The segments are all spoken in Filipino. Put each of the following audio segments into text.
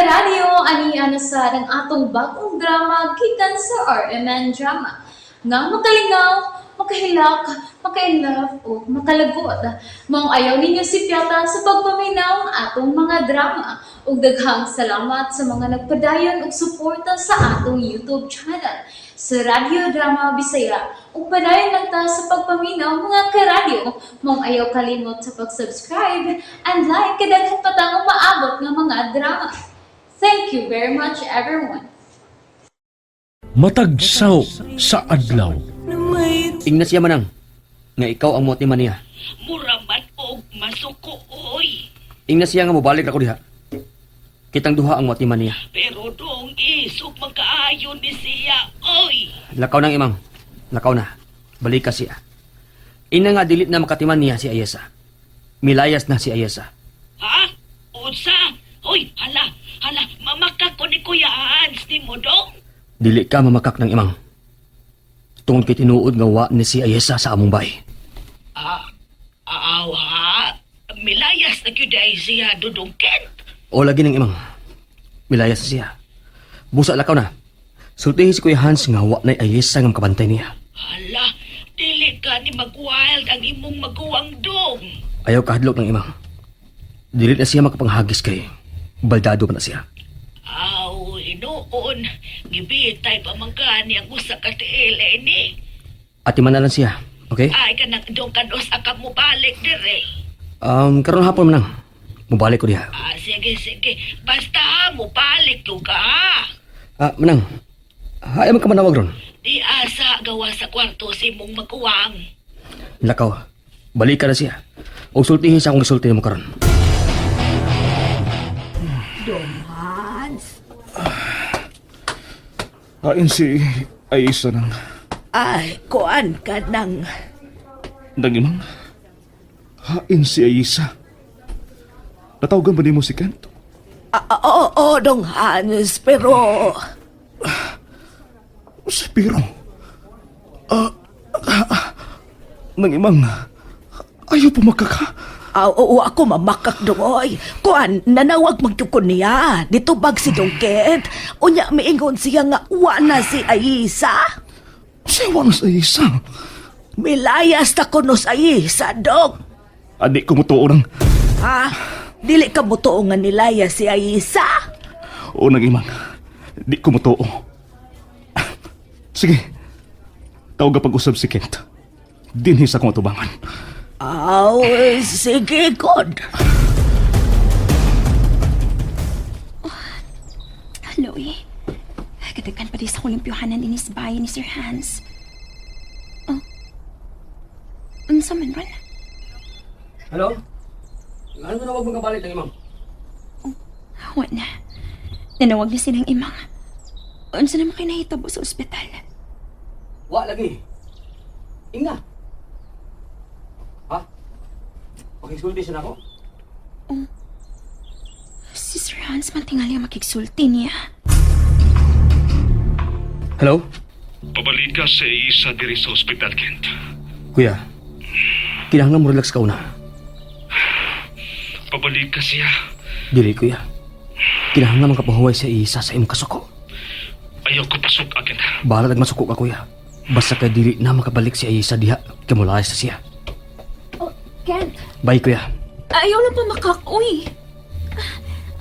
karadyo, ani sa ng atong bagong drama gikan sa RMN Drama. Nga makalingaw, makahilak, maka-inlove, o makalagot. Maong ayaw ninyo si Piata sa pagpaminaw ang atong mga drama. Ug daghang salamat sa mga nagpadayon ug suporta sa atong YouTube channel sa Radio Drama Bisaya. Ug padayon lang ta sa pagpaminaw mga karadyo. Maong ayaw kalimot sa pag-subscribe and like kadaghan pa tang maabot ng mga drama. Thank you very much everyone. Matagsaw sa adlaw. Ingna siya manang, nga ikaw ang motima niya. Muraman og masuko, oy. Ingna siya nga mobalik ako diha. Kitang duha ang motima niya. Pero dong isog magkaayon ni siya, oy. Lakaw nang imang. Lakaw na. Balik ka siya. Ina nga dilit na makatiman niya si Ayesa. Milayas na si Ayesa. Ha? Unsa? Oy, hala, mamakak ko ni Kuya Hans ni mo dong. Dili ka mamakak ng imang. Tungod kay tinuod nga wa ni si Ayesa sa among bay. Aw ha? Milayas na gyud ay siya dudong Kent. O lagi ng imang. Milayas na siya. Busa lakaw na. Sultihin si Kuya Hans nga wa na Ayesa nga makabantay niya. Hala, dili ka ni mag-wild ang imong maguwang dong. Ayaw kahadlok ng imang. Dili na siya makapanghagis kay baldado pa na siya. Aw, inoon. Gibitay pa man ka niyang usa ka tiil ni. Atiman na lang siya. Okay? Ay ka nang dong kanos akap mo balik dire. Karon hapon man lang. Mubalik ko diha. Sige. Basta mo balik ko ka. Manang. Ayaw man ka manawag ron. Di asa gawa sa kwarto si mong maguwang. Lakaw. Balik ka na siya. O sultihin siya kung gisultihin mo karon. Hain si Ayesa ng Ay, kuan ka nang... imang. Hain si Ayesa. Natawagan ba ni mo si Kent? Oo, Dong Hans, pero... Si Piro. Imang. Ayaw pumakak ha? Oo, ako mamakak doy. Kuan, nanawag magtukon niya. Dito bag si Dong Kent. Unya, miingon siya nga na si Ayesa. Siya na sa Ayesa. Milayas ta kuno sa Ayesa, Dong. Adik ko mo tuon ng... Ha? Dili ka mo nga nilayas si Ayesa? O imang. Di ko mo tuo. Sige. Tawag pag-usab si Kent. Dinhi sa kong atubangan. Aw, sige, God. Chloe, katagan pa di sa kulimpyohanan inis bayan ni Sir Hans. Oh, unsa man ron? Hello? Ano na wag magkabalik ng imang? Wa na. Nanawag na silang imang. Unsa naman kayo nahitabo sa ospital? Wa lagi. Inga. Ha? Pakigsulti siya na ako? Si Sir Hans man tingali ang makigsulti niya. Hello? Pabalit ka sa isa diri sa ospital, Kent. Kuya. Kinahanglan mo relax ka una. Pabalit ka siya. Dili, kuya. Kinahanglan makapahuway sa isa sa imong kasuko. Ayaw ko pasok, akin. Bahala nagmasuko ka, kuya. Basta kay dili na makabalik si Ayesa diha, kamulayas na siya. Oh, Kent. Bye, kuya. Ayaw lang pa makakoy.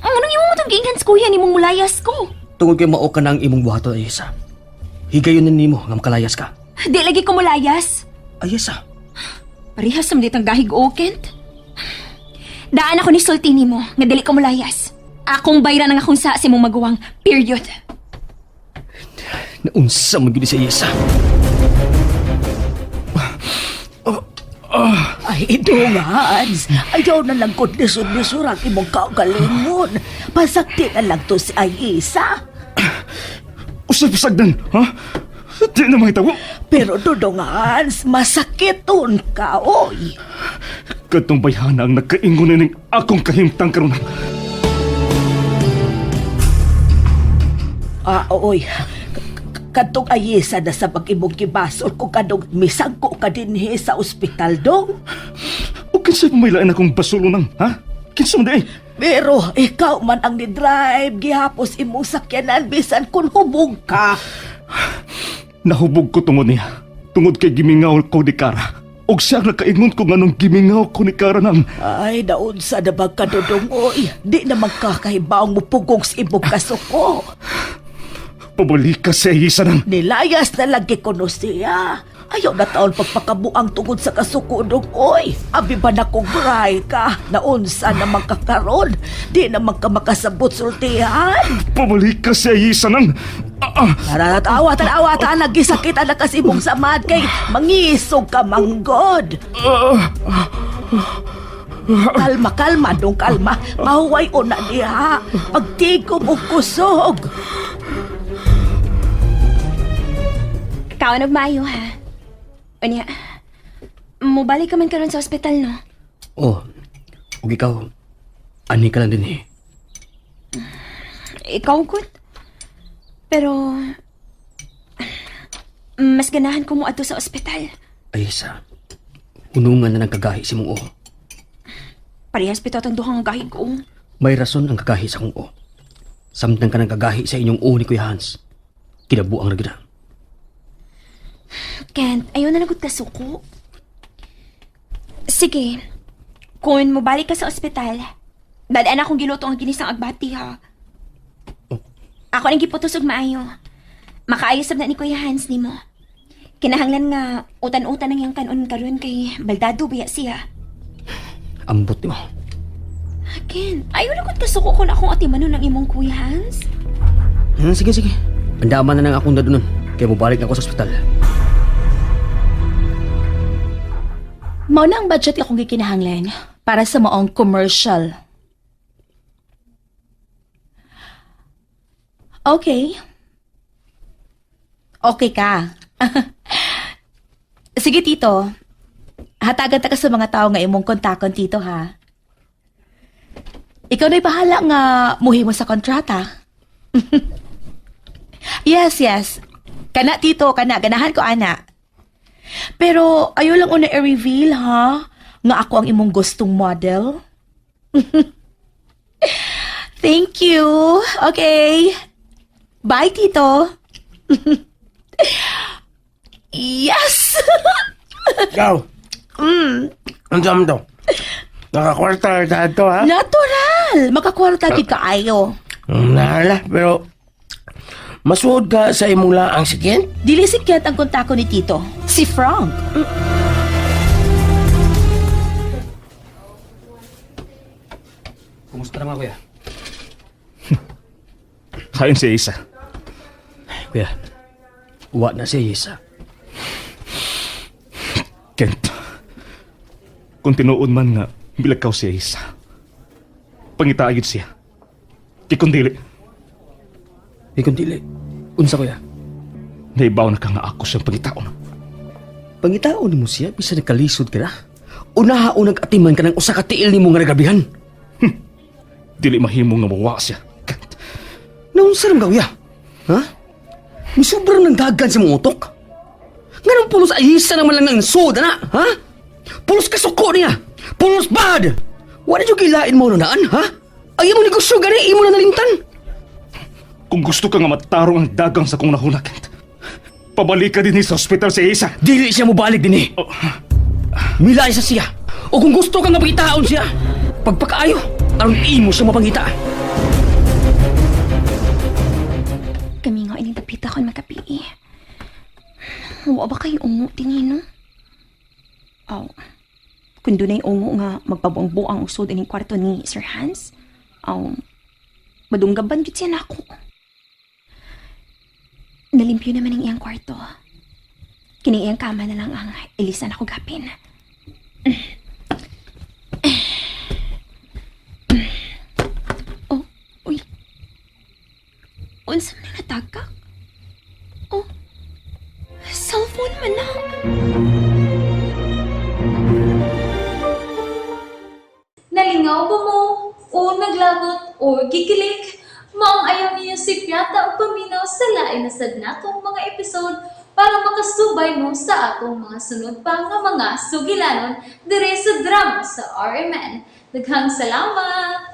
Anong imo mo itong gingans, kuya, ni mong mulayas ko? Tungod kay mao ka na ang imong buhaton, Ayesa. Higayon na nimo nga makalayas ka. Di lagi ko mulayas. Ayesa. Parihas sa malitang gahig o, Kent. Daan ako ni sulti ni mo, nga dili ko mulayas. Akong bayran ang akong sa mong maguwang, period. Naunsa man gyud si Ayesa. Ay, Dong Hans. Ayaw na lang kung lisod-lisod ang imong kaugalingon. Pasakti na lang to si Ayesa. Usap-sagdan, ha? Di na mahitawo. Pero Dong Hans, masakit ton ka, oy. Katong bayhana ang nagkaingon ng akong kahimtang karunan. Oy. Kadtong Ayesa na sa pag-imong gibasol kung kadong misangko ka dinhi sa ospital, Dong. O kinsa mo may lain akong basulo ng, ha? Kinsa mo di? Pero ikaw man ang ni-drive, gihapos imong sakyanan bisan kun hubog ka. Nahubog ko tungod niya. Tungod kay gimingaw ko ni Kara. Og siya nakaingon ko nganong gimingaw ko ni Kara ng... Ay, daon sa nabag ka dudungoy. Di na magkakahibaong mupugong sa imong kasuko. Pabalik ka sa Ayisa ng... Nilayas na lagi ko no siya. Ayaw na taon pagpakabuang tungod sa kasuko dungoy. Abi ba na kong bray ka? Naunsa na magkakaroon? Di na magkamakasabot sultihan. Pabalik ka sa Ayisa ng... Tanawa, nagisakit na kasi mong samad kay mangisog ka manggod. Kalma, dong kalma. Mahuway o na diha. Pagtigo mo kusog. Ikaw nagmaayo ha. Unya, mubalik ka man karon sa ospital no? Oh, ug ikaw, ani ka lang din eh. Ikaw good. Pero, mas ganahan ko mo ato sa ospital. Ayesa, hunungan na ng kagahi si mong o. Parehas pito ang duhang gahi ko. May rason ang kagahi sa kong o. Samtang ka ng kagahi sa inyong o ni Kuya Hans. Kinabuang ragina. Kent, ayaw na lagot ka suko. Sige, kung mabalik ka sa ospital, dadaan akong giluto ang ginisang agbati ha. Ako nang giputos og maayo. Makaayos na ni Kuya Hans ni mo. Kinahanglan nga utan-utan ang iyang kanon karon kay baldado biya siya. Ambot mo. Kent, ayaw lagot ka suko kung akong atimanon ng imong Kuya Hans. Sige. Andaman na lang akong dadunon. Kaya mabalik na ako sa ospital. Mao na ang budget akong gikinahanglan para sa maong commercial. Okay. Okay ka. Sige, Tito. Hatagan ta ka sa mga tao nga imong kontakon, Tito, ha? Ikaw na'y bahala nga muhi mo sa kontrata. Yes. Kana, Tito, kana. Ganahan ko, ana. Pero ayaw lang una i-reveal, ha? Nga ako ang imong gustong model. Thank you. Okay. Bye, Tito. Yes! Ikaw? Ang dami to. Nakakwarta na ito, ha? Natural! Makakwarta gid kaayo. Nahala, pero masuod ka sa imong laang sikyan? Dili sikyat ang kontako ni Tito. Si Frank. Kumusta naman, Kuya? Hayon si Ayisa. Kuya, uwa na si Ayesa. Kent, kung tinuod man nga, bilagkaw si Ayisa. Pangitaayod siya. Kikundili, Ikon dili. Unsa, Kuya? naibaw na ka nga ako siyang pangitaon. Pangitaon mo siya, bisa nagkalisod ka na. Unaha o nag-atiman ka ng usa ka tiil ni mo nga nagabihan. Dili mahimong nga mawa siya. Kent, Naunsa rin ka, Kuya? Ha? May sobrang nagdagan sa mong utok. Nga nang pulos ayisa naman lang ng soda na, ha? Pulos kasuko niya. Pulos bad. Wala yung kilain mo nunaan, ha? Ayaw mo negosyo gani, imo na nalimtan. kung gusto ka nga matarong ang dagang sa kong nahuna, Kent, pabalik ka din sa ospital si Ayisa. Dili siya mo balik din eh. Milay sa siya. O kung gusto ka nga pagitaon siya, pagpakaayo, aron imo siya mapangita. Kami nga ining tapita ko makapi'i. Wa ba kayo ungo tinino? Aw. Kung doon ay ungo nga magpabuang-buang usod ining kwarto ni Sir Hans, madunggaban yun siya na ako. Nalimpyo naman ang iyang kwarto. Kini iyang kama na lang ang ilisan ako gapin. Oh, uy. Unsa man natagka? Oh, cellphone man na. Nalingaw ba mo? O naglagot? O gikilik? Maong ayaw niyo si Piata o paminaw sa lain na sad natong mga episode para makasubay mo sa atong mga sunod pa nga mga sugilanon dire sa drama sa RMN. Daghang salamat!